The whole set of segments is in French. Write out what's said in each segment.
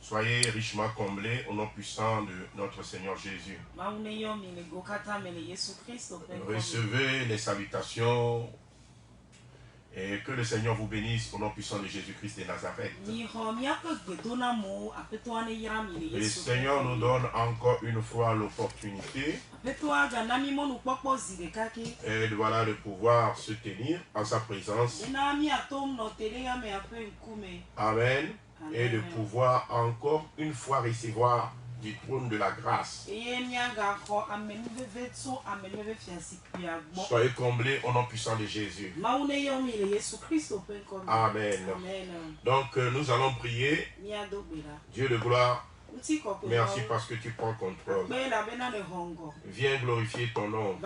Soyez richement comblés au nom puissant de notre Seigneur Jésus. Recevez les salutations et que le Seigneur vous bénisse au nom puissant de Jésus-Christ de Nazareth. Le Seigneur nous donne encore une fois l'opportunité et voilà de pouvoir se tenir en sa présence. Amen. Et de pouvoir encore une fois recevoir du trône de la grâce. Soyez comblés au nom puissant de Jésus. Amen. Donc nous allons prier. Dieu de gloire, merci parce que tu prends contrôle. Viens glorifier ton nom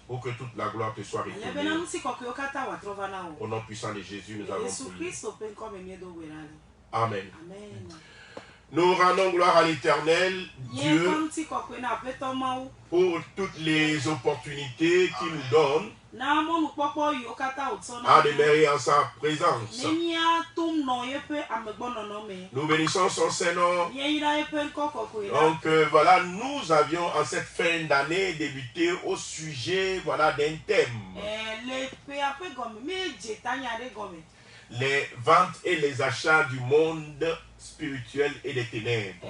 pour que toute la gloire te soit retournée. Au nom puissant de Jésus, nous allons prier. Amen. Nous rendons gloire à l'Éternel, Dieu, pour toutes les opportunités qu'il nous donne à demeurer en sa présence. Nous bénissons son Saint-Nom. Donc voilà, nous avions en cette fin d'année débuté au sujet voilà, d'un thème. Les ventes et les achats du monde spirituel et des ténèbres.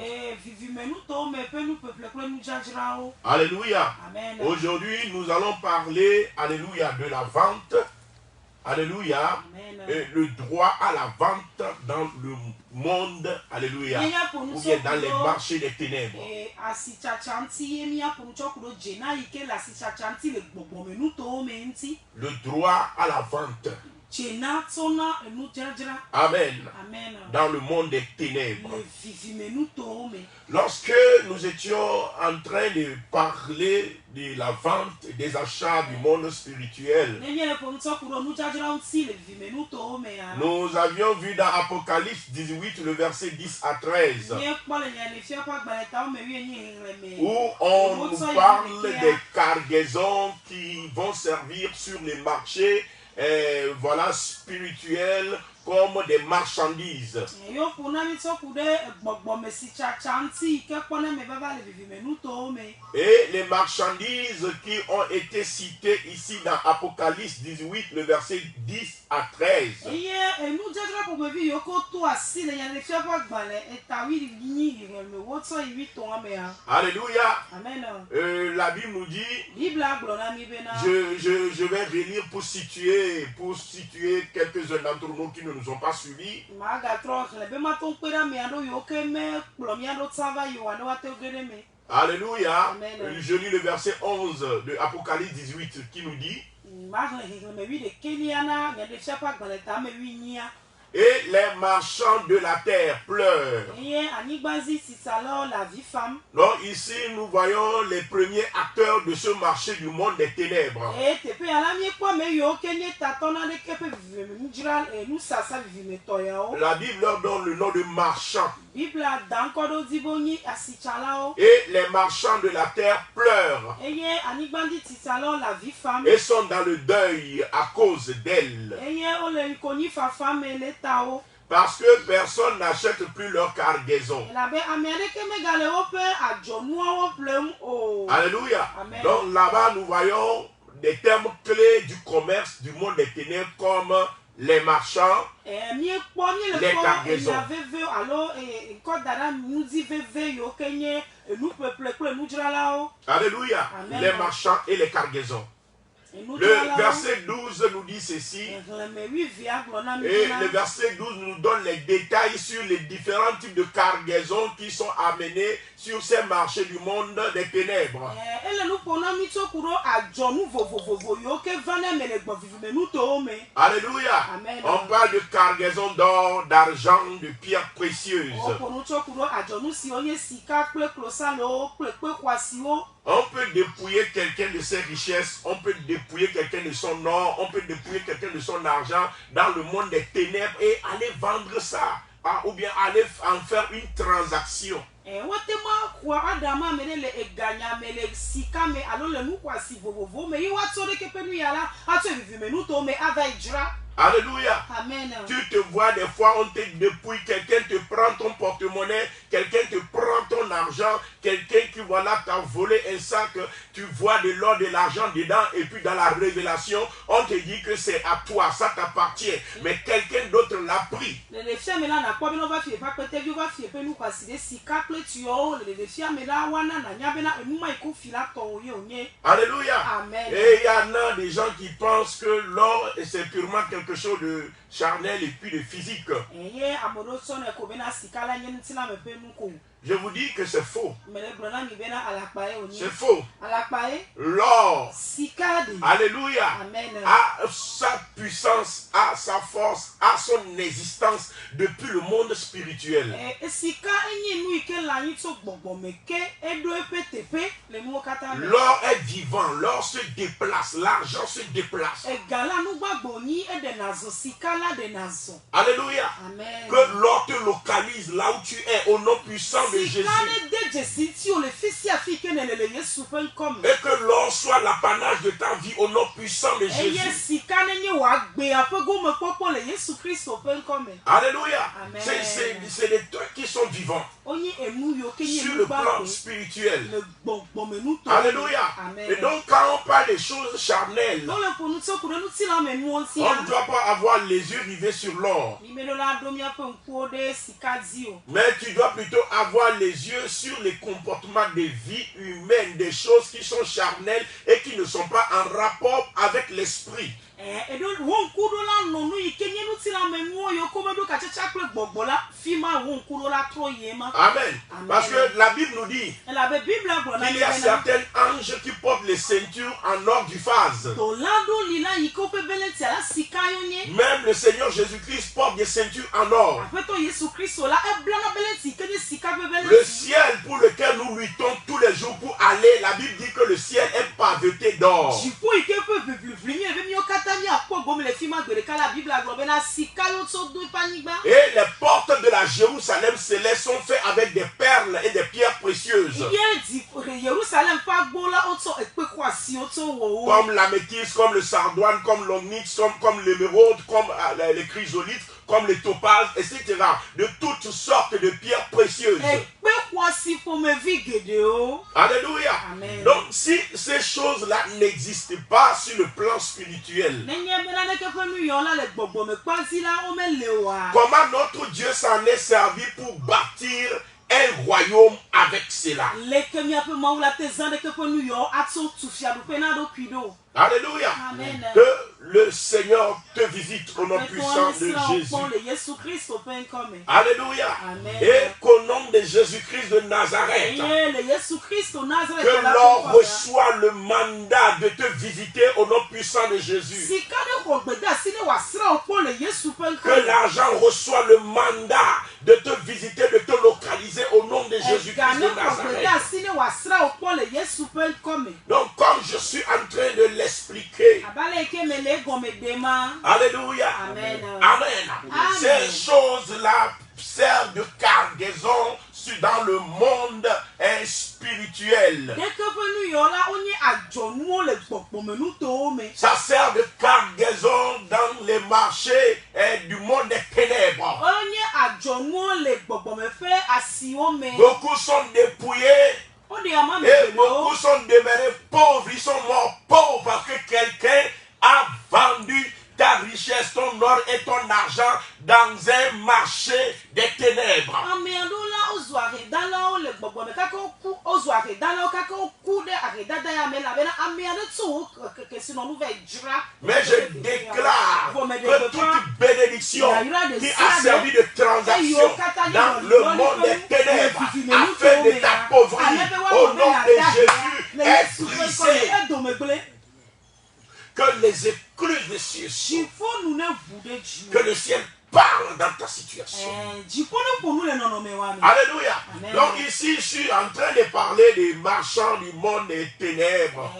Alléluia. Aujourd'hui, nous allons parler, alléluia, de la vente. Alléluia. Et le droit à la vente dans le monde. Alléluia. Ou bien dans les marchés des ténèbres. Le droit à la vente. Amen. Dans le monde des ténèbres. Lorsque nous étions en train de parler de la vente et des achats du monde spirituel, nous avions vu dans Apocalypse 18, le verset 10 à 13, où on nous parle des cargaisons qui vont servir sur les marchés voilà, spirituels comme des marchandises. Et les marchandises qui ont été citées ici dans Apocalypse 18, le verset 10 à 13. Alléluia. La Bible nous dit, je vais relire pour situer quelques-uns d'entre nous qui ne nous ont pas suivis. Alléluia. Je lis le verset 11 de Apocalypse 18 qui nous dit: et les marchands de la terre pleurent. Donc ici nous voyons les premiers acteurs de ce marché du monde des ténèbres. La Bible leur donne le nom de marchands. Et les marchands de la terre pleurent et sont dans le deuil à cause d'elle. Parce que personne n'achète plus leur cargaison. Alléluia. Donc là-bas, nous voyons des termes clés du commerce du monde des ténèbres comme les marchands, les cargaisons. Alléluia. Les marchands et les cargaisons. Le verset 12 nous dit ceci, et le verset 12 nous donne les détails sur les différents types de cargaisons qui sont amenés sur ces marchés du monde des ténèbres. Alléluia. On parle de cargaisons d'or, d'argent, de pierres précieuses. On peut dépouiller quelqu'un de ses richesses, on peut dépouiller quelqu'un de son or, on peut dépouiller quelqu'un de son argent dans le monde des ténèbres et aller vendre ça, ou bien aller en faire une transaction. Alléluia. Amen. Tu te vois des fois, on te dépouille, quelqu'un te prend ton porte-monnaie, quelqu'un te prend ton argent, quelqu'un qui voilà t'a volé un sac, tu vois de l'or, de l'argent dedans, et puis dans la révélation, on te dit que c'est à toi, ça t'appartient, mais quelqu'un d'autre l'a pris. Alléluia. Amen. Et il y en a des gens qui pensent que l'or, c'est purement quelque chose de charnel et puis de physique. Je vous dis que c'est faux. C'est faux. L'or, alléluia, a sa puissance, a sa force, a son existence depuis le monde spirituel. L'or est vivant, l'or se déplace, l'argent se déplace. Alléluia. Amen. Que l'or te localise là où tu es au nom puissant de Jésus. Et que l'or soit l'apanage de ta vie au nom puissant de Jésus. Alléluia. C'est des trucs qui sont vivants sur le plan spirituel. Alléluia. Et donc quand on parle des choses charnelles, on ne doit pas avoir les yeux rivés sur l'or. Mais tu dois plutôt avoir les yeux sur les comportements des vies humaines, des choses qui sont charnelles et qui ne sont pas en rapport avec l'esprit. Amen. Parce que la Bible nous dit qu'il y a certains anges qui portent les ceintures en or du phase. Même le Seigneur Jésus-Christ porte des ceintures en or. Le ciel pour lequel nous luttons tous les jours pour aller, la Bible dit que le ciel est paveté d'or. Et les portes de la Jérusalem céleste sont faites avec des perles et des pierres précieuses. Comme l'améthyste, comme le sardoine, comme l'onyx, comme l'émeraude, comme les chrysolites, comme les topazes, etc. De toutes sortes de pierres précieuses. Alléluia. Amen. Donc si ces choses-là n'existent pas sur le plan spirituel, comment notre Dieu s'en est servi pour bâtir un royaume avec cela? Alléluia. Amen. Que le Seigneur te visite au nom puissant de Jésus. Alléluia. Amen. Et qu'au nom de Jésus-Christ de Nazareth, que l'or reçoit le mandat de te visiter au nom puissant de Jésus. Que l'argent reçoit le mandat de te visiter, de te localiser au nom de Jésus-Christ de Nazareth. Donc comme je suis en train de l'expliquer, alléluia, Amen. Amen. Ces choses-là servent de cargaison dans le monde spirituel. Ça sert de cargaison dans les marchés du monde des ténèbres. Beaucoup sont dépouillés. Et beaucoup sont demeurés pauvres, ils sont morts pauvres parce que quelqu'un a vendu ta richesse, ton or et ton argent dans un marché des ténèbres. Mais je déclare que toute bénédiction qui a servi de transaction dans le monde des ténèbres afin de t'appauvrir, au nom de Jésus, est brisée. Que les écluses des cieux s'ouvrent. Que le ciel parle dans ta situation. personne. Alléluia. Amen. Donc ici, je suis en train de parler des marchands du monde des ténèbres.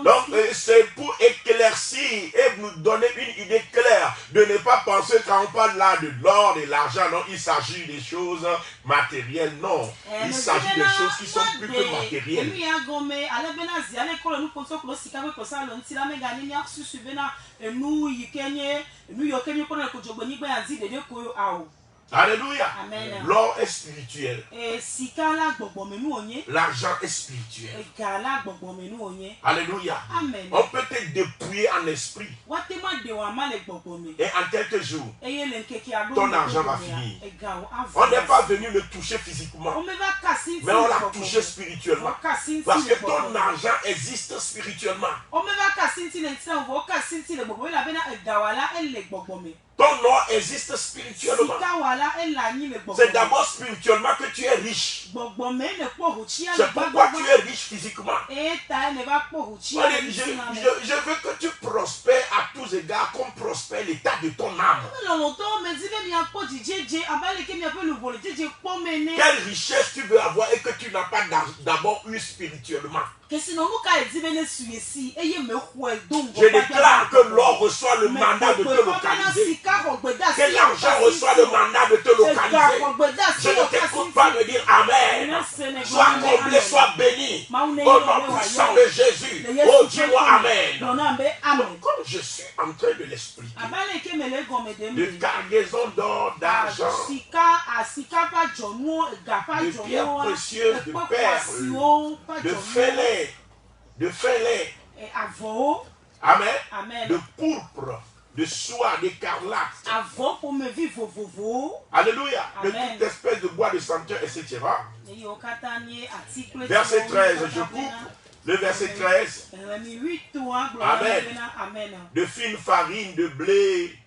Donc c'est pour éclaircir et nous donner une idée claire de ne pas penser quand on parle là de l'or, de l'argent, non, il s'agit des choses matérielles, non. Il s'agit des choses qui sont plus que matérielles. Alléluia. L'or est spirituel. L'argent est spirituel. Alléluia. Amen. On peut te dépouiller en esprit. Et en quelques jours, ton argent va finir. On n'est pas venu le toucher physiquement, mais on l'a touché spirituellement. Parce que ton argent existe spirituellement. Ton nom existe spirituellement. C'est d'abord spirituellement que tu es riche. C'est pourquoi tu es riche physiquement. Je veux que tu prospères à tous égards comme prospère l'état de ton âme. Quelle richesse tu veux avoir et que tu n'as pas d'abord eu spirituellement. Je déclare que l'or reçoit le mandat de te localiser. Que l'argent reçoit le mandat de te localiser. Je ne t'écoute pas me dire Amen. Sois comblé, sois béni. Au nom puissant de Jésus. Oh, dis-moi Amen. Comme je suis en train de l'expliquer, de cargaison d'or, d'argent, de pierres précieuses, de perles, de fêlés, Amen. De pourpre, de soie, d'écarlate. Alléluia. De toute espèce de bois de senteur, etc. Verset 13, je coupe. Le verset 13. Amen. De fine farine, de blé.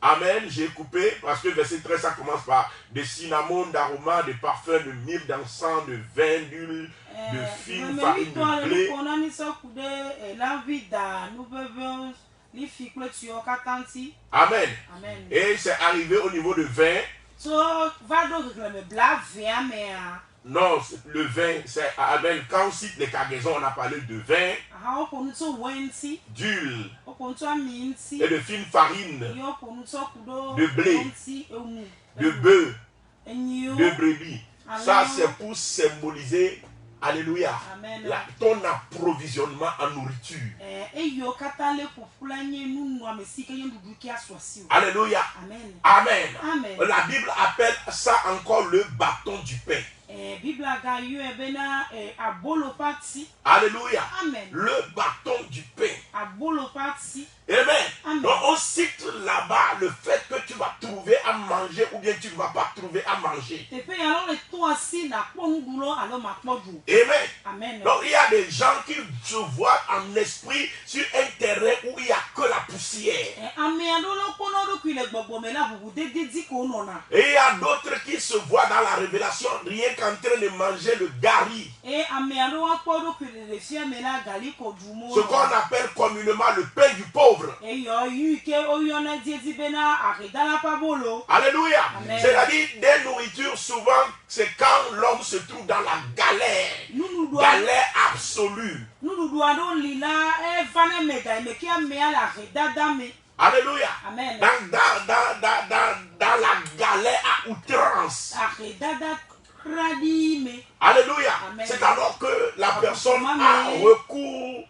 Amen. J'ai coupé parce que verset 13, ça commence par de cinnamon, d'aroma, de parfum, de myrrhe, d'encens, de vin, d'huile, de fine farine, de blé. Amen. Et c'est arrivé au niveau de vin. Non, le vin, c'est Amen. Quand on cite les cargaisons, on a parlé de vin, d'huile et de fine farine, de blé, de bœuf, de brebis. Ça, c'est pour symboliser, alléluia, ton approvisionnement en nourriture. Alléluia. Amen. La Bible appelle ça encore le bâton du pain. Alléluia. Le bâton du pain. Amen. Donc on cite là-bas le fait que tu vas trouver à manger ou bien tu ne vas pas trouver à manger. Amen. Donc il y a des gens qui se voient en esprit sur un terrain où il n'y a que la poussière. Et il y a d'autres qui se voient dans la révélation rien qu'en train de manger le gari. Ce qu'on appelle communément le pain du pauvre. Alléluia. C'est-à-dire des nourritures souvent c'est quand l'homme se trouve dans la galère. Galère absolue. Alléluia. Dans la galère à outrance. Alléluia. C'est alors que la personne a recours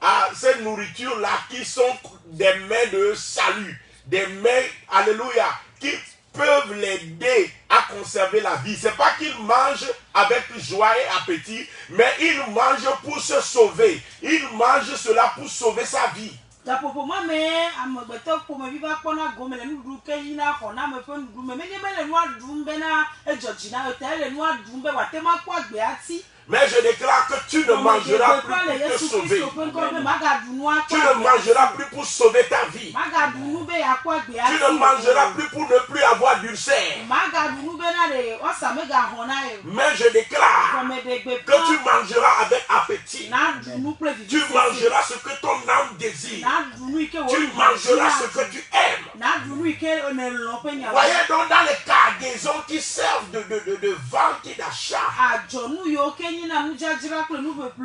à ces nourritures-là qui sont des mains de salut. Des mains, alléluia, qui peuvent l'aider à conserver la vie. C'est pas qu'il mange avec joie et appétit, mais il mange pour se sauver. Il mange cela pour sauver sa vie. Mais je déclare que tu ne mangeras plus pour te sauver. Tu ne mangeras plus pour sauver ta vie. Tu ne mangeras plus pour ne plus avoir d'ulcère. Mais je déclare que tu mangeras avec appétit. Tu mangeras ce que ton âme désire. Tu mangeras ce que tu aimes. Voyez donc dans les cargaisons qui servent de vente et d'achat.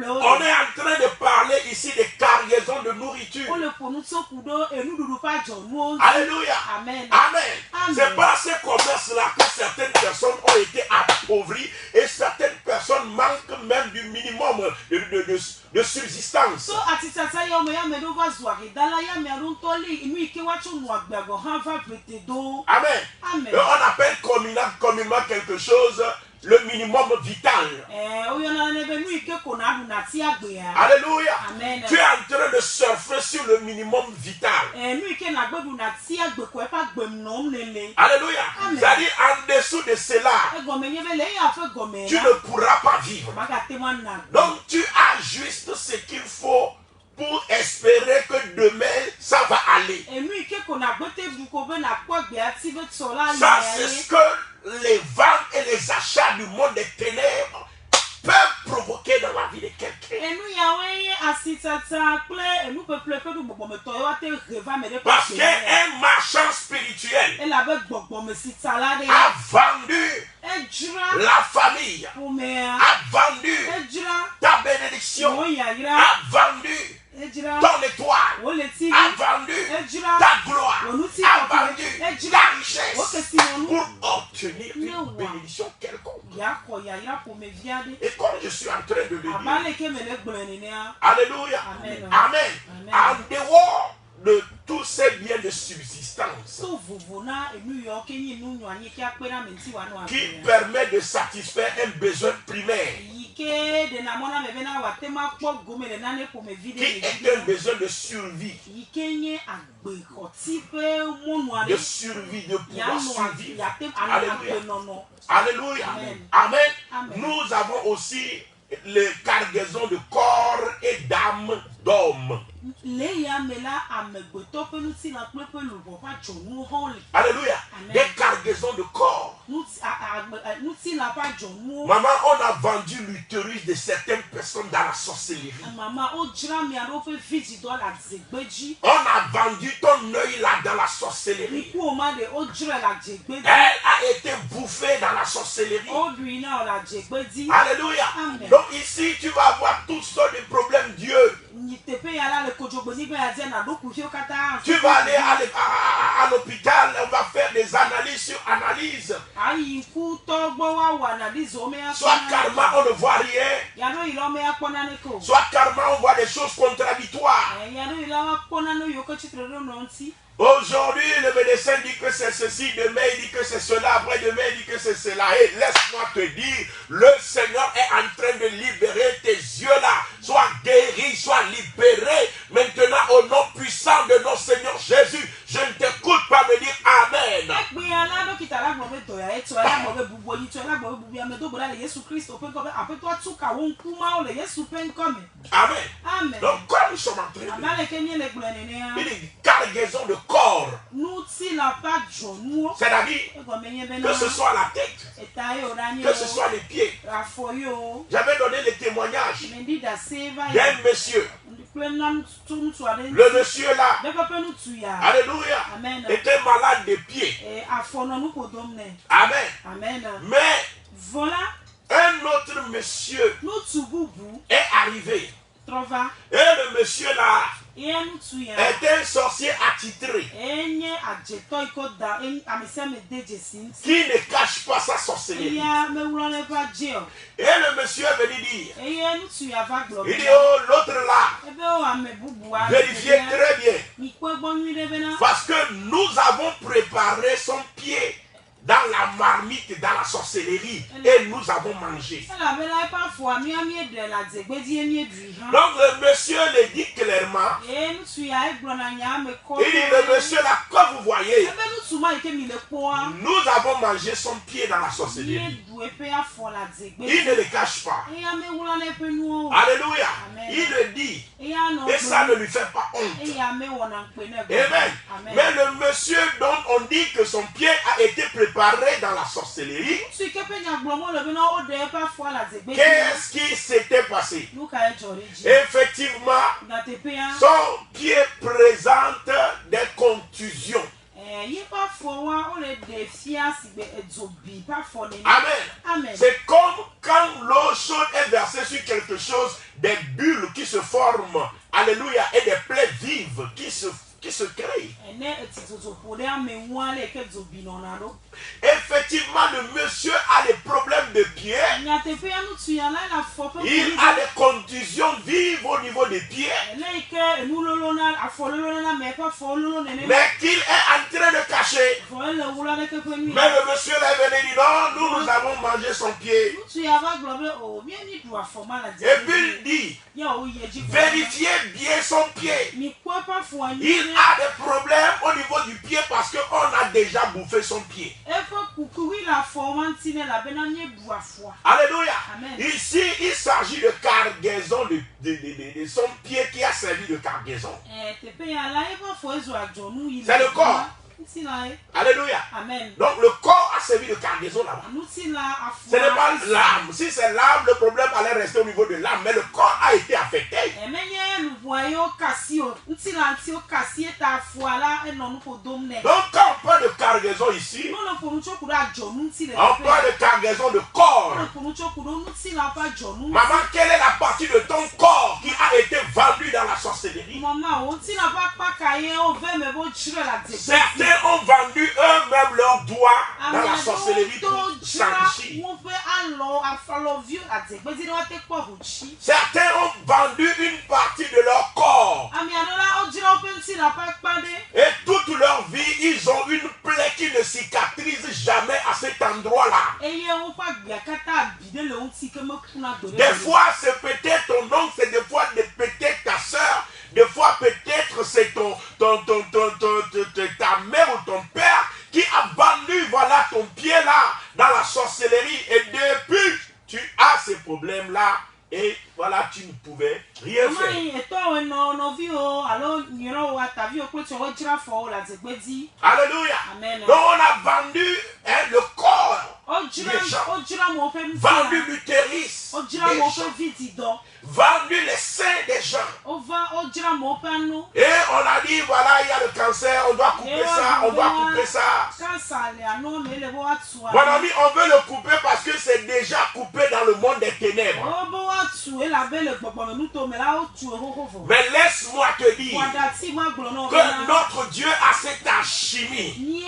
On est en train de parler ici des cargaisons de nourriture. Alléluia. Amen. C'est par ces commerces-là que certaines personnes ont été appauvries et certaines personnes manquent même du minimum de subsistance. Amen. Et on appelle communément quelque chose le minimum vital. Alléluia. Amen. Tu es en train de surfer sur le minimum vital. Alléluia. C'est-à-dire en dessous de cela, tu ne pourras pas vivre. Donc tu as juste ce qu'il faut pour espérer que demain ça va aller. Ça, c'est ce que les ventes et les achats du monde des ténèbres peuvent provoquer dans la vie de quelqu'un. Parce qu'un marchand spirituel a vendu la famille, a vendu ta bénédiction, a vendu ton étoile, a vendu ta gloire, a vendu ta richesse pour obtenir une bénédiction quelconque. Et comme je suis en train de le dire, alléluia, amen, en dehors de tous ces biens de subsistance qui permet de satisfaire un besoin primaire, qui est un besoin de survie, de survie, de pouvoir survivre. Alléluia. Alléluia. Amen. Nous avons aussi les cargaisons de corps et d'âme d'hommes. Alléluia. Des cargaisons de corps. Maman, on a vendu l'utérus de certaines personnes dans la sorcellerie. On a vendu ton œil là dans la sorcellerie. Elle a été bouffée dans la sorcellerie. Alléluia. Donc ici, tu vas avoir toutes sortes de problèmes, Dieu. Tu vas aller à l'hôpital, on va faire des analyses sur analyses. Soit carrément on ne voit rien, soit carrément on voit des choses contradictoires. Aujourd'hui, le médecin dit que c'est ceci, demain il dit que c'est cela, après demain il dit que c'est cela. Et laisse-moi te dire, le Seigneur est en train de libérer tes yeux là. Sois guéri, sois libéré. Maintenant, au nom puissant de notre Seigneur Jésus, je ne t'écoute pas me dire Amen. Amen. Donc, comme nous sommes en train de dire, il dit cargaison de corps. C'est-à-dire que ce soit la tête, que ce soit les pieds. J'avais donné le témoignage d'un monsieur. Le monsieur là, alléluia, était malade des pieds. Amen. Mais un autre monsieur est arrivé. Et le monsieur là était un sorcier attitré qui ne cache pas sa sorcellerie. Et le monsieur est venu dire, il dit, oh, l'autre là, vérifiez très bien, parce que nous avons préparé son pied dans la marmite, dans la sorcellerie, et nous avons mangé. Donc le monsieur le dit clairement. Il dit, le monsieur là, comme vous voyez, nous avons mangé son pied dans la sorcellerie. Il ne le cache pas. Alléluia. Il le dit. Et ça ne lui fait pas honte. Amen. Mais le monsieur dont on dit que son pied a été préparé dans la sorcellerie, qu'est-ce qui s'était passé? Effectivement, son pied présente des contusions. Amen. C'est comme quand l'eau chaude est versée sur quelque chose, des bulles qui se forment, alléluia, et des plaies vives qui se créent. Effectivement, le monsieur a des problèmes de pied. Il a des contusions vives au niveau des pieds. Mais qu'il est en train de cacher. Mais le monsieur là est venu dire non, nous avons mangé son pied. Et puis il dit, vérifiez bien son pied. Il a des problèmes au niveau du pied parce qu'on a déjà bouffé son pied. Alléluia. Amen. Ici, il s'agit de cargaison de son pied qui a servi de cargaison. C'est le corps. Alléluia. Amen. Donc le corps a servi de cargaison là-bas. Ce n'est pas l'âme. Si c'est l'âme, le problème allait rester au niveau de l'âme. Mais le corps a été affecté. Donc quand on parle de cargaison ici, on parle de cargaison de corps. Maman, quelle est la partie de ton corps qui a été vendue dans la sorcellerie? Certains ont vendu eux-mêmes leurs doigts dans la sorcellerie pour s'enrichir. Certains ont vendu une partie de leur corps. Et toute leur vie, ils ont une plaie qui ne cicatrise jamais à cet endroit-là. Des fois, c'est peut-être ton oncle, c'est des fois peut-être ta soeur. Des fois, peut-être c'est ta mère ou ton père qui a vendu, voilà, ton pied là, dans la sorcellerie. Et depuis, tu as ces problèmes-là. Et voilà, tu ne pouvais rien faire. Alléluia. Amen. Donc on a vendu le corps des gens, vendu l'utérus des gens, vendu les seins des gens. Et on a dit, voilà, il y a le cancer, on doit couper ça, on doit couper ça. Mon ami, on veut le couper parce que c'est déjà coupé dans le monde des ténèbres. Mais laisse-moi te dire que notre Dieu a cette alchimie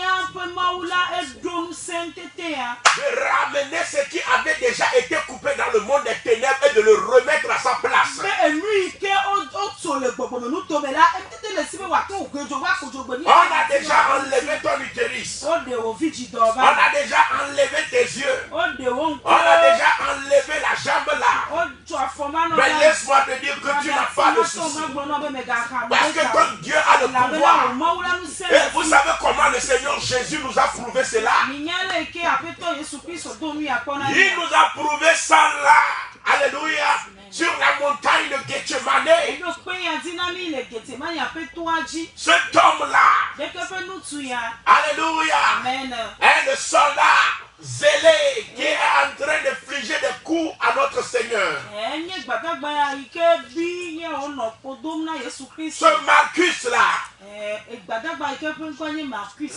de ramener ce qui avait déjà été coupé dans le monde des ténèbres et de le remettre à sa place. On a déjà enlevé ton utérus. On a déjà enlevé tes yeux. On a déjà enlevé la jambe là. Mais laisse-moi te dire que tu n'as pas de souci. Parce que ton Dieu a le pouvoir. Et vous savez comment le Seigneur Jésus nous a prouvé cela? Il nous a prouvé ça là. Alléluia. Sur la montagne de Gethsemane. Cet homme-là. Alléluia. Amen. Est le soldat zélé qui est en train de fléger des coups à notre Seigneur. Ce Marcus-là,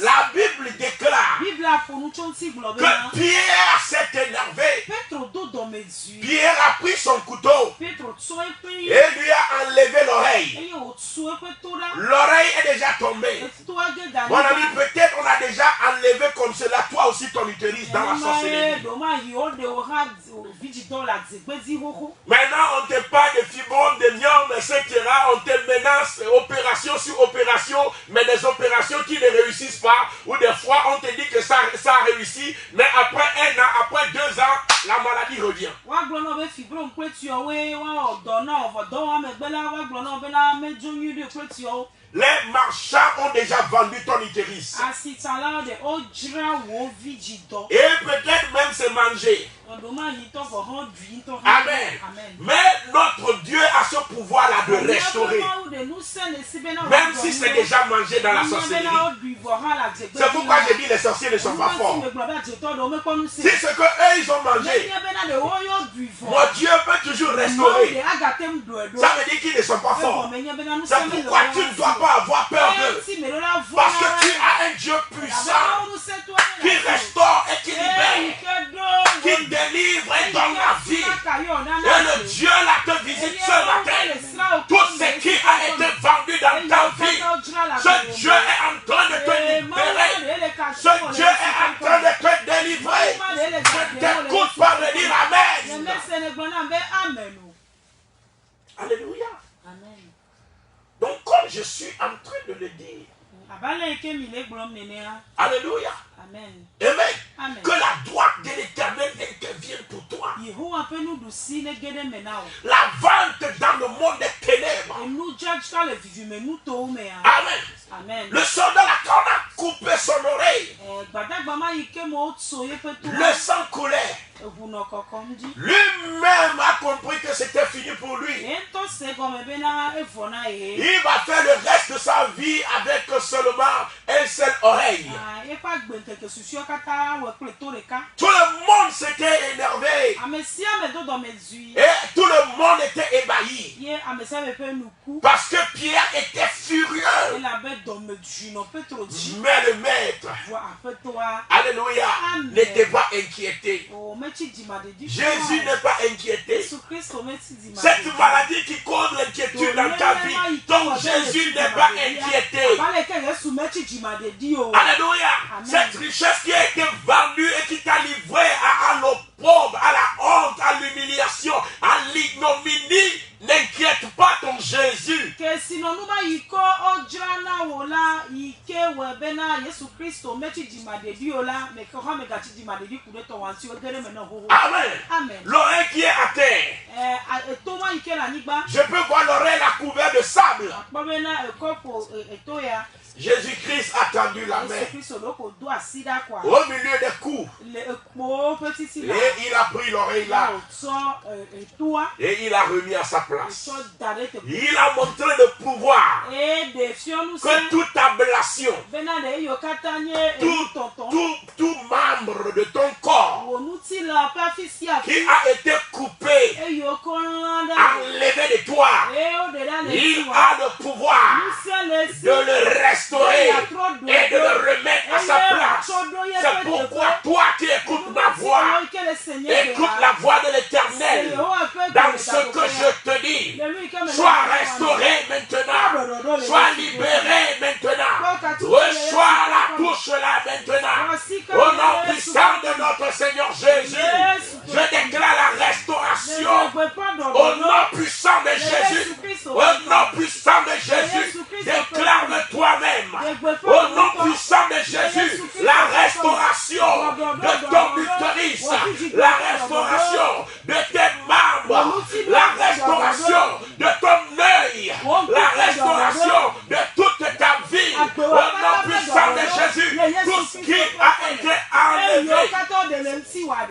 la Bible déclare que Pierre s'est énervé. Pierre a pris son couteau et lui a enlevé l'oreille. L'oreille est déjà tombée. Mon ami, peut-être on a déjà enlevé comme cela toi aussi ton utérus dans la sorcellerie. Maintenant on te parle de fibromes, de myomes, etc. On te menace opération sur opération, mais des opérations qui ne réussissent pas, ou des fois, on te dit que ça a réussi, mais après 1 an, après 2 ans, la maladie revient. Les marchands ont déjà vendu ton utérus. Et peut-être même se manger. Amen. Mais notre Dieu a ce pouvoir-là de restaurer. Même si c'est déjà mangé dans la sorcellerie. C'est pourquoi j'ai dit les sorciers ne sont pas forts. Si c'est que eux ils ont mangé, mon Dieu peut toujours restaurer. Ça veut dire qu'ils ne sont pas forts. C'est pourquoi tu ne dois pas avoir peur d'eux. Parce que tu as un Dieu puissant qui restaure et qui libère, qui délivre et donne la vie. Et le Dieu là te visite ce matin. Tout ce qui a été vendu dans ta vie, ce Dieu est en train de te libérer. Ce Dieu est en train de te délivrer. Je t'écoute par le dire Amen. Alléluia. Amen. Donc comme je suis en train de le dire, alléluia. Amen. Amen. Que la droite de l'Éternel intervienne pour toi. La vente dans le monde des ténèbres. Amen. Amen. Le soldat là, quand on a coupé son oreille, le sang coulait. Lui-même a compris que c'était fini pour lui. Il va faire le reste de sa vie avec seulement une seule oreille. Tout le monde s'était énervé. Et tout le monde était ébahi. Parce que Pierre était furieux. Mais le maître, alléluia, n'était pas inquiété. Jésus n'est pas inquiété. Cette maladie qui cause l'inquiétude dans ta vie, donc Jésus n'est pas inquiété. Alléluia. Cette richesse qui a été vendue et qui t'a livré à l'opprobre, à la honte, à l'humiliation, à l'ignominie, n'inquiète pas ton Jésus. Amen. L'oreille qui est à terre. Je peux voir l'oreille la couverte de sable. Jésus-Christ a tendu la main au milieu des coups. Et il a pris l'oreille là. Et il a remis à sa place. Il a montré le pouvoir que toute ablation, tout membre de ton corps qui a été coupé, enlevé de toi, il a le pouvoir de le restaurer et de le remettre à sa place. C'est pourquoi toi qui écoutes ma voix, écoute la voix de l'Éternel dans ce que je te dis. Sois restauré maintenant, sois libéré maintenant, reçois la touche là maintenant. Au nom puissant de notre Seigneur Jésus, je déclare la restauration. Au nom puissant de Jésus, au nom puissant de Jésus, déclare-le toi-même. Au nom puissant de Jésus, la restauration de ton utérus, la restauration de tes membres, la restauration de ton œil, la restauration de toute ta vie. Au nom puissant de Jésus, tout ce qui a été enlevé,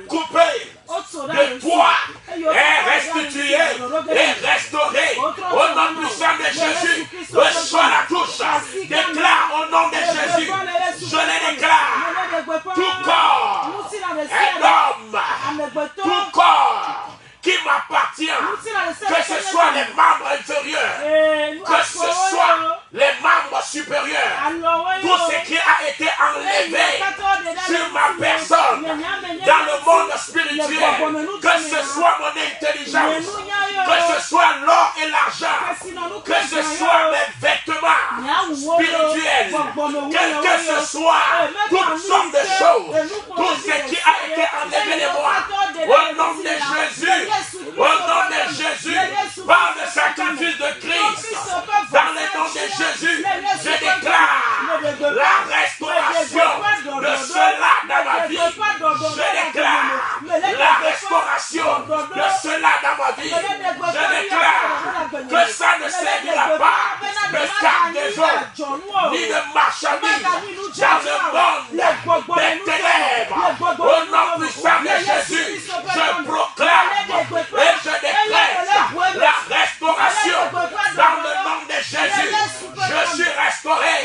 coupé de toi est restitué et restauré. Au nom puissant de Jésus, reçois la touche. Déclare au nom de Jésus, je le déclare, tout corps, un homme, tout corps qui m'appartient, que ce soit les membres inférieurs, que ce soit les membres supérieurs, tout ce qui a été enlevé sur ma personne, dans le monde spirituel, que ce soit mon intelligence, que ce soit l'or et l'argent, que ce soit mes vêtements spirituels, quel que ce soit, toutes sortes de choses, tout ce qui a été enlevé de moi, au nom de Jésus, au nom de Jésus, par le sacrifice de Christ, dans le nom de Jésus, je déclare la restauration ni de marchandises dans le monde des ténèbres. Au nom puissant de Jésus, je proclame et je décrète la restauration dans le nom de Jésus. Je suis restauré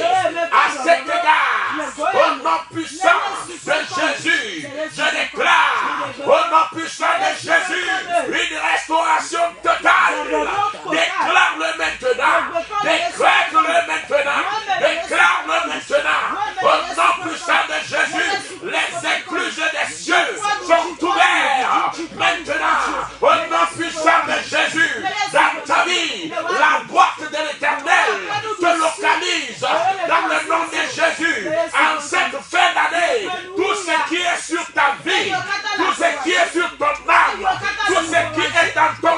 à cet égard. Au nom puissant de Jésus, je déclare au nom puissant de Jésus une restauration totale. Déclare-le maintenant. Déclare-le maintenant. Déclare-le maintenant. Au nom puissant de Jésus, les écluses des cieux sont ouvertes maintenant. Au nom puissant de Jésus, dans ta vie, la boîte de l'Éternel te localise dans le nom de Jésus. En cette fin d'année, tout ce qui est sur ta vie, tout ce qui est sur ton âme, tout ce qui est dans ton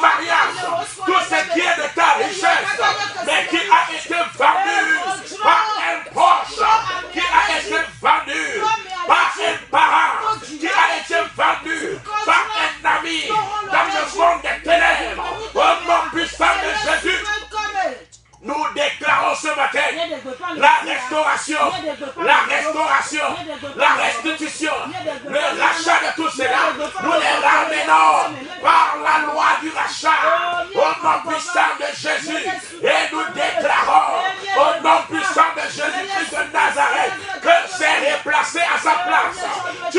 mariage, tout ce qui est de ta richesse, mais qui a été vendu par un proche, qui a été vendu par un parent, qui a été vendu par un ami dans le monde des ténèbres, au nom puissant de Jésus. Nous déclarons ce matin la restauration, la restitution, le rachat de tout cela. Nous les ramenons par la loi du rachat au nom puissant de Jésus. Et nous déclarons au nom puissant de Jésus-Christ de Nazareth que c'est replacé à sa place. Tu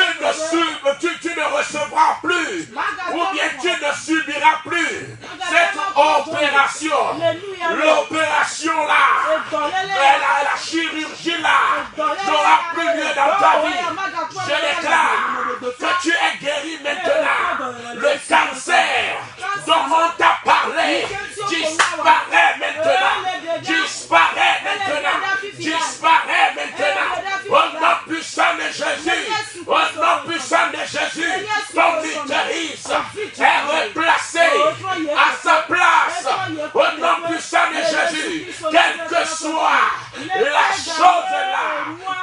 ne recevras plus, ou bien tu ne subiras plus cette opération. L'opération là, la chirurgie là, n'aura plus lieu dans ta vie. Je déclare que tu es guéri maintenant. Le cancer dont on t'a parlé disparaît maintenant. Disparaît maintenant. Disparaît maintenant. Au nom puissant de Jésus. Au nom puissant de Jésus. Ton utérus est replacé à sa place. Au nom puissant de Jésus. Quelle que soit la chose là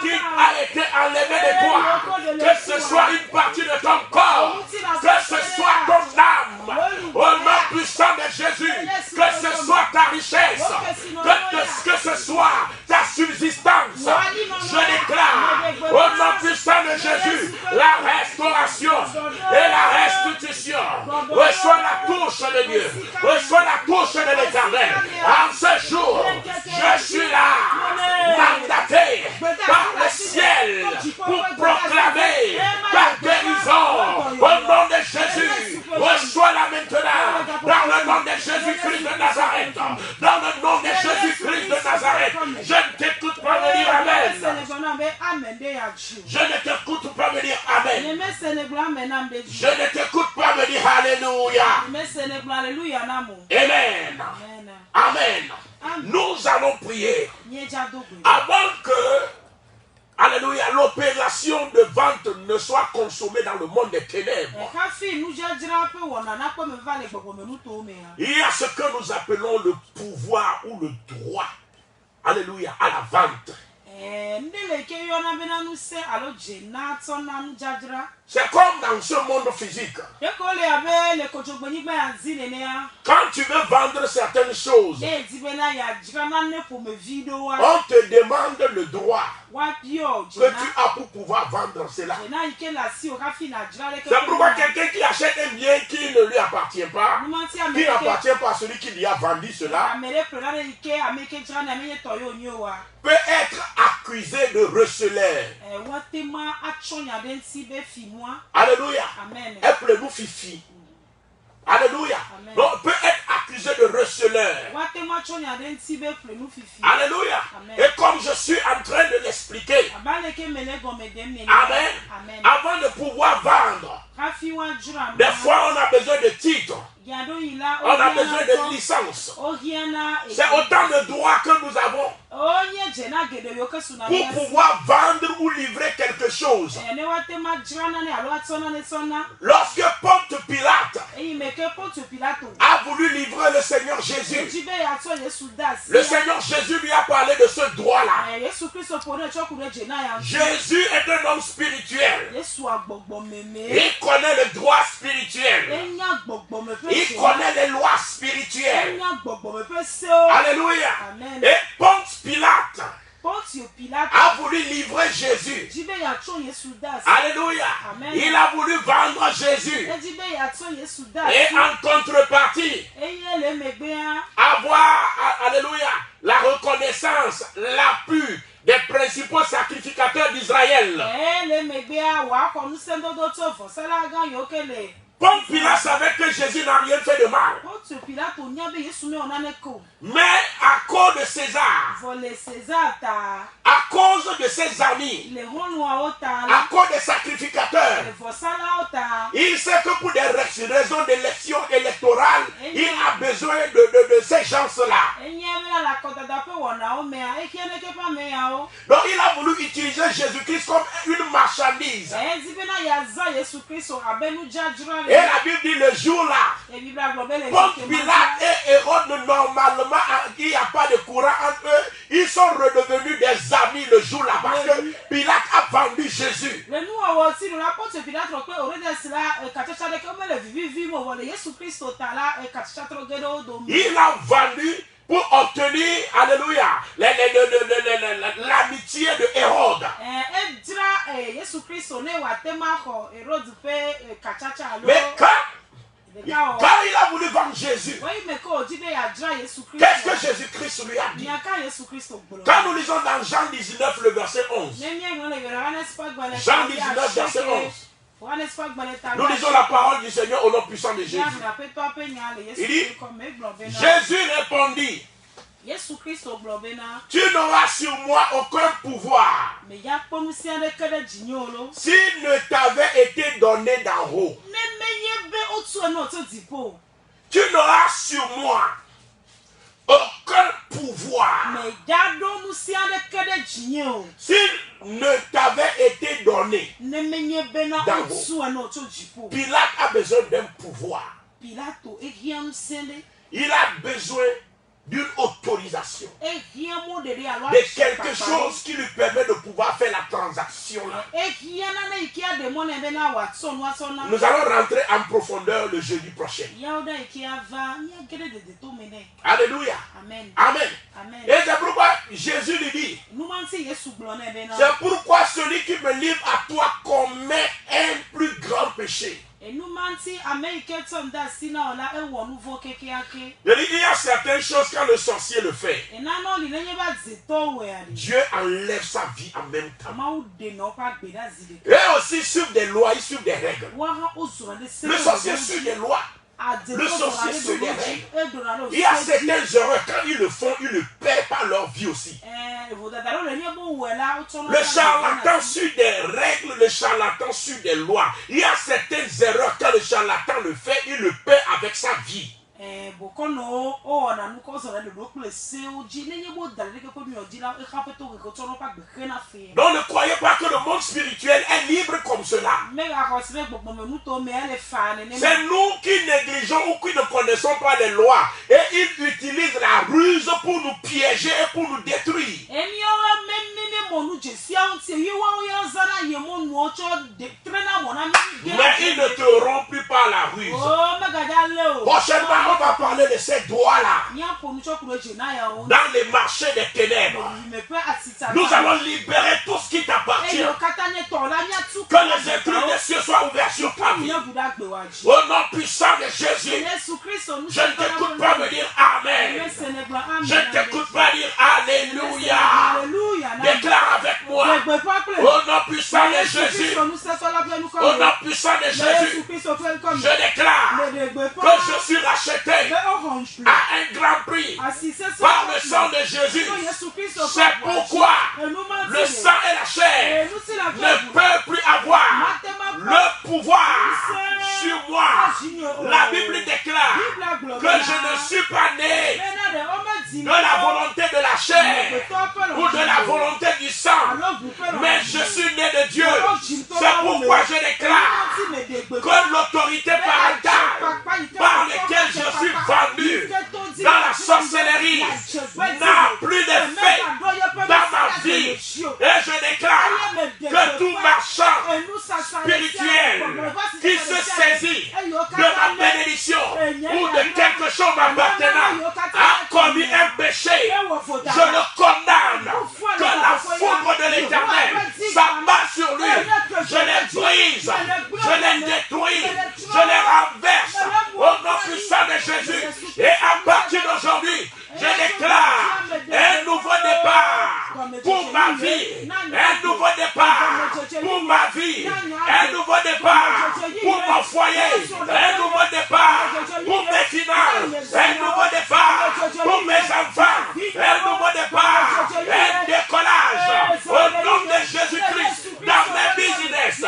qui a été enlevée de toi, que ce soit une partie de ton corps, que ce soit ton âme, au nom puissant de Jésus, que ce soit ta richesse, que ce soit ta subsistance, je déclare au nom puissant de Jésus la restauration et la restitution. Reçois la touche de Dieu, reçois la touche de l'Éternel. En ce jour, je suis là, mandaté par le ciel pour proclamer ta guérison au nom de Jésus. Reçois-la maintenant dans le nom de Jésus-Christ de Nazareth. Dans le nom de Jésus-Christ de Nazareth. Je ne t'écoute pas me dire Amen. Je ne t'écoute pas me dire Amen. Je ne t'écoute pas me dire Alléluia. Amen. Amen. Nous allons prier avant que, alléluia, l'opération de vente ne soit consommée dans le monde des ténèbres. Il y a ce que nous appelons le pouvoir ou le droit, alléluia, à la vente. C'est comme dans ce monde physique. Quand tu veux vendre certaines choses, on te demande le droit que tu as pour pouvoir vendre cela. C'est pourquoi quelqu'un qui achète un bien qui ne lui appartient pas, qui n'appartient pas à celui qui lui a vendu cela, peut être accusé de receleur. Alléluia. Appelez-nous Fifi. Alléluia. Donc, peut être accusé de receleur. Alléluia. Et comme je suis en train de l'expliquer, amen, avant de pouvoir vendre, des fois on a besoin de titres. On a besoin de licence. C'est autant de droits que nous avons pour pouvoir vendre ou livrer quelque chose. Lorsque Ponte Pilate a voulu livrer le Seigneur Jésus, le Seigneur Jésus lui a parlé de ce droit-là. Jésus est un homme spirituel. Il connaît le droit spirituel. Il connaît les lois spirituelles. Alléluia. Et Ponte Pilate a voulu livrer Jésus. Alléluia. Amen. Il a voulu vendre Jésus. Et en contrepartie, avoir, alléluia, la reconnaissance, l'appui des principaux sacrificateurs d'Israël. Ponce Pilate savait que Jésus n'a rien fait de mal. Mais à cause de César, à cause de ses amis, à cause des sacrificateurs, il sait que pour des raisons d'élection électorale, il a besoin de ces gens-là. Donc il a voulu utiliser Jésus-Christ comme une marchandise. Et la Bible dit le jour-là, Ponce Pilate et Hérode, normalement, il n'y a pas de courant entre eux. Ils sont redevenus des amis le jour-là parce que Pilate a vendu Jésus. Il a vendu pour obtenir, alléluia, l'amitié de Hérode. Mais quand il a voulu vendre Jésus, qu'est-ce que Jésus-Christ lui a dit? Quand nous lisons dans Jean 19, le verset 11. Jean 19, verset 11. Nous lisons la parole du Seigneur au nom puissant de Jésus. Il dit, Jésus répondit, tu n'auras sur moi aucun pouvoir s'il ne t'avait été donné d'en haut. Tu n'auras sur moi aucun pouvoir s'il ne t'avait été donné d'en haut. Pilate a besoin d'un pouvoir. Il a besoin d'une autorisation, de quelque chose qui lui permet de pouvoir faire la transaction là. Nous allons rentrer en profondeur le jeudi prochain. Alléluia. Amen. Amen. Amen. Et c'est pourquoi Jésus lui dit, c'est pourquoi celui qui me livre à toi commet un plus grand péché. Il y a certaines choses quand le sorcier le fait, Dieu enlève sa vie en même temps. Et aussi suivre des lois, il suit des règles. Le sorcier suit des lois. Le sorcier suit des règles. Il y a certaines erreurs, quand ils le font, ils ne paient pas leur vie aussi. Le charlatan suit des règles, le charlatan suit des lois. Il y a certaines erreurs, quand le charlatan le fait, il le paie avec sa vie. Donc ne croyez pas que le monde spirituel est libre comme cela. C'est nous qui négligeons ou qui ne connaissons pas les lois. Et ils utilisent la ruse pour nous piéger et pour nous détruire. Mais ils ne te auront plus par la ruse. Prochainement, on va parler de ces doigts-là dans les marchés des ténèbres. Nous allons libérer tout ce qui t'appartient. Que les esprits des cieux soient ouverts sur ta vie. Au nom puissant de Jésus, je ne t'écoute pas me dire Amen. Je ne t'écoute pas dire Alléluia. Déclare avec moi. Au nom puissant de Jésus. Au nom puissant de Jésus. Je déclare que je suis racheté à un grand prix par le sang de Jésus. C'est pourquoi le sang et la chair ne peuvent plus avoir le pouvoir sur moi. La Bible déclare que je ne suis pas né de la volonté de la chair ou de la volonté du sang, mais je suis né de Dieu. C'est pourquoi je déclare que l'autorité parentale par laquelle je suis vendu dans la sorcellerie n'a plus d'effet dans ma vie. Et je déclare que tout marchand spirituel qui se saisit de ma bénédiction ou de quelque chose m'appartenant a commis un péché. Je le condamne. Que brise, je les détruis, je les renverse au nom puissant de Jésus. Et à partir d'aujourd'hui, je déclare un nouveau départ pour ma vie, un nouveau départ pour ma vie, un nouveau départ pour mon foyer, un nouveau départ pour mes finances, un nouveau départ pour mes enfants, un nouveau départ, un décollage au nom de Jésus-Christ dans mes business.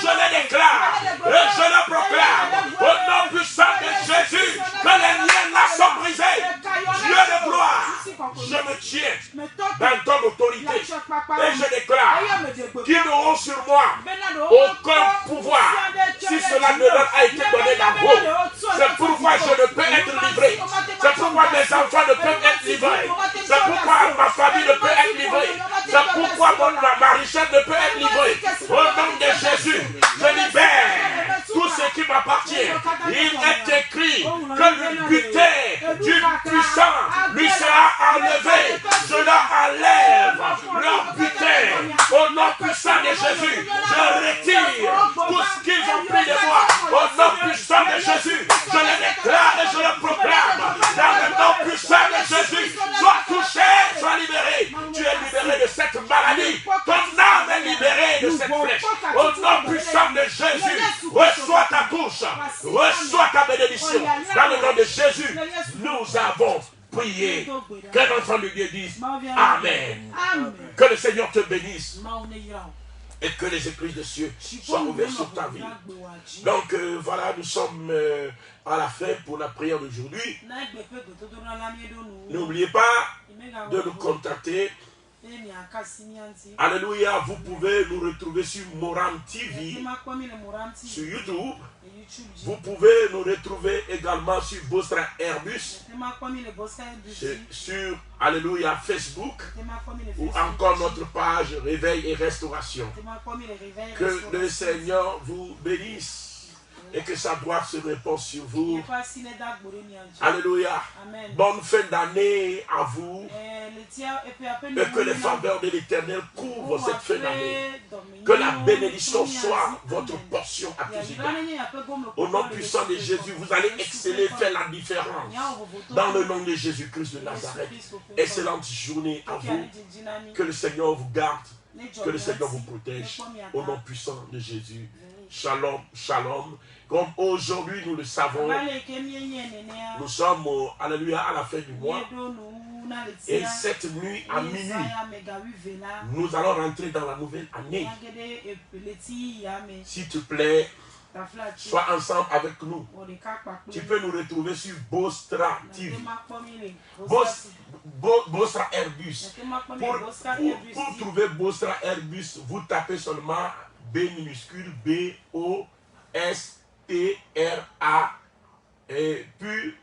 Je le déclare et je le proclame au nom puissant de Jésus que les liens là sont brisés. Dieu de gloire, je me tiens dans ton autorité et je déclare qu'ils n'auront sur moi aucun pouvoir si cela ne leur a été donné d'en haut. C'est pourquoi je ne peux être livré. C'est pourquoi mes enfants ne peuvent être livrés. C'est pourquoi ma famille ne peut être livrée. C'est pourquoi ma richesse ne peut être livrée. Au nom de Jésus, je libère tout ce qui m'appartient. Il est écrit que le butin du puissant lui sera enlevé. Je leur enlève leur butin. Au nom puissant de Jésus, je retire tout ce qu'ils ont pris de moi. Au nom puissant de Jésus, je le déclare et je le proclame. Dans le nom puissant de Jésus, sois touché, sois libéré. Tu es libéré de cette maladie. Ton âme est libérée de cette flèche. Au nom puissant de Jésus, reçois ta touche, reçois ta bénédiction. Dans le nom de Jésus, nous avons prié. Que l'enfant de Dieu dise Amen. Que le Seigneur te bénisse. Et que les écluses de cieux soient ouvertes sur ta vie. Donc voilà, nous sommes à la fin pour la prière d'aujourd'hui. N'oubliez pas de nous contacter. Alléluia, vous pouvez nous retrouver sur Moram TV, sur YouTube. Vous pouvez nous retrouver également sur Bostra Airbus, sur Alléluia Facebook, ou encore notre page Réveil et Restauration. Que le Seigneur vous bénisse et que sa gloire se répande sur vous. Alléluia. Bonne fin d'année à vous. Et que les faveurs de l'Éternel couvrent cette fin d'année. Que la bénédiction soit votre portion à tous égards. Au nom puissant de Jésus, vous allez exceller, faire la différence. Dans le nom de Jésus-Christ de Nazareth. Excellente journée à vous. Que le Seigneur vous garde. Que le Seigneur vous protège. Au nom puissant de Jésus. Shalom, shalom. Comme aujourd'hui nous le savons, nous sommes alléluia, à la fin du mois. Et cette nuit à minuit, nous allons rentrer dans la nouvelle année. S'il te plaît, sois ensemble avec nous. Tu peux nous retrouver sur Bostra TV. Bostra Airbus. Pour trouver Bostra Airbus, vous tapez seulement B minuscule B-O-S-T-R-A et puis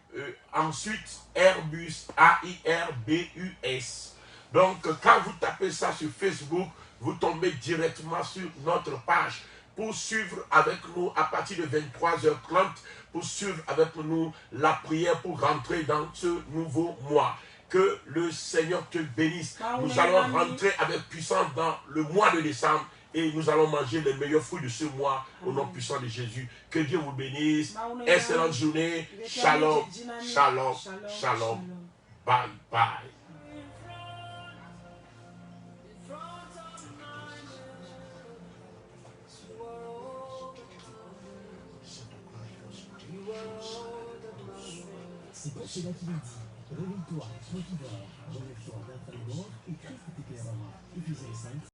ensuite Airbus A-I-R-B-U-S. Donc quand vous tapez ça sur Facebook, vous tombez directement sur notre page pour suivre avec nous à partir de 23h30, pour suivre avec nous la prière pour rentrer dans ce nouveau mois. Que le Seigneur te bénisse. Nous allons rentrer avec puissance dans le mois de décembre. Et nous allons manger les meilleurs fruits de ce mois au nom puissant de Jésus. Que Dieu vous bénisse. Excellente journée. Shalom, shalom, shalom. Bye, bye. C'est pour cela qu'il est dit, réveille-toi, sois qui dort, relève-toi vers ta mort et Christ t'éclairera. Éphésiens 5.